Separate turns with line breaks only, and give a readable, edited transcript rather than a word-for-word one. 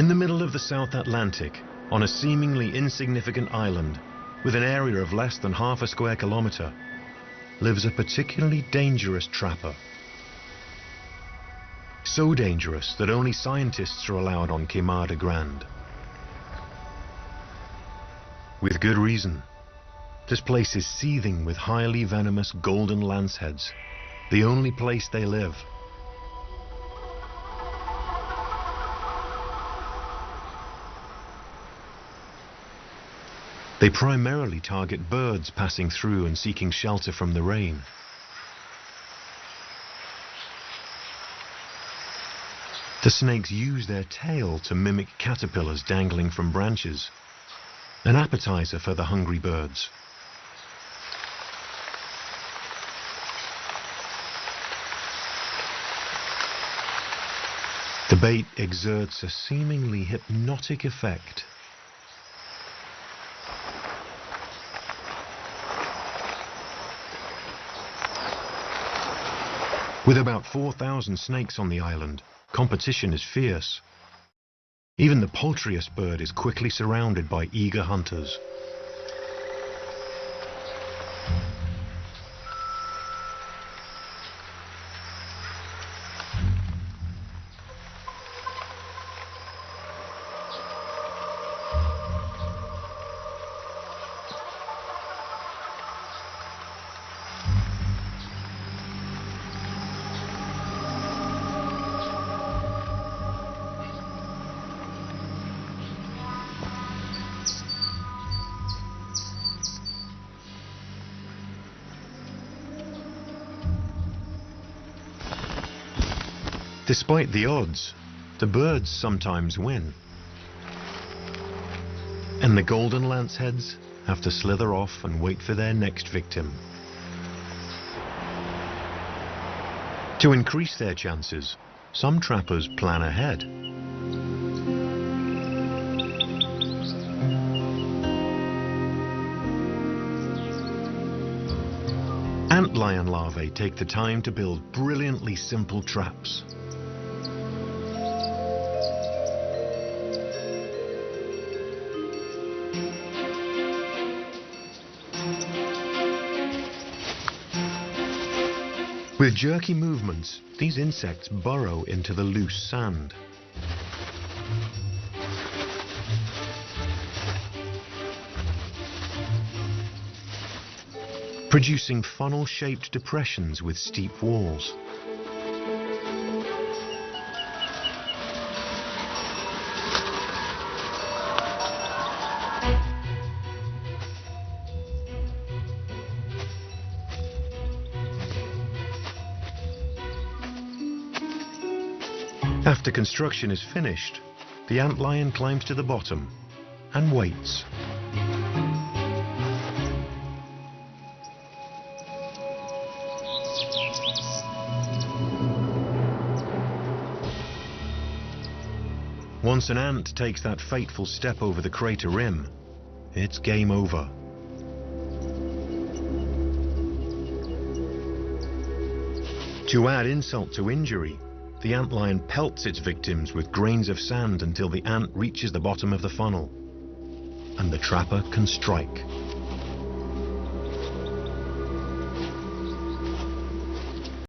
In the middle of the South Atlantic, on a seemingly insignificant island, with an area of less than half a square kilometer, lives a particularly dangerous trapper. So dangerous that only scientists are allowed on Queimada Grande. With good reason. This place is seething with highly venomous golden lanceheads, the only place they live. They primarily target birds passing through and seeking shelter from the rain. The snakes use their tail to mimic caterpillars dangling from branches, an appetizer for the hungry birds. The bait exerts a seemingly hypnotic effect. With about 4,000 snakes on the island, competition is fierce. Even the paltriest bird is quickly surrounded by eager hunters. Despite the odds, the birds sometimes win. And the golden lanceheads have to slither off and wait for their next victim. To increase their chances, some trappers plan ahead. Antlion larvae take the time to build brilliantly simple traps. With jerky movements, these insects burrow into the loose sand. Producing funnel-shaped depressions with steep walls. After construction is finished, the antlion climbs to the bottom and waits. Once an ant takes that fateful step over the crater rim, it's game over. To add insult to injury, the antlion pelts its victims with grains of sand until the ant reaches the bottom of the funnel, and the trapper can strike.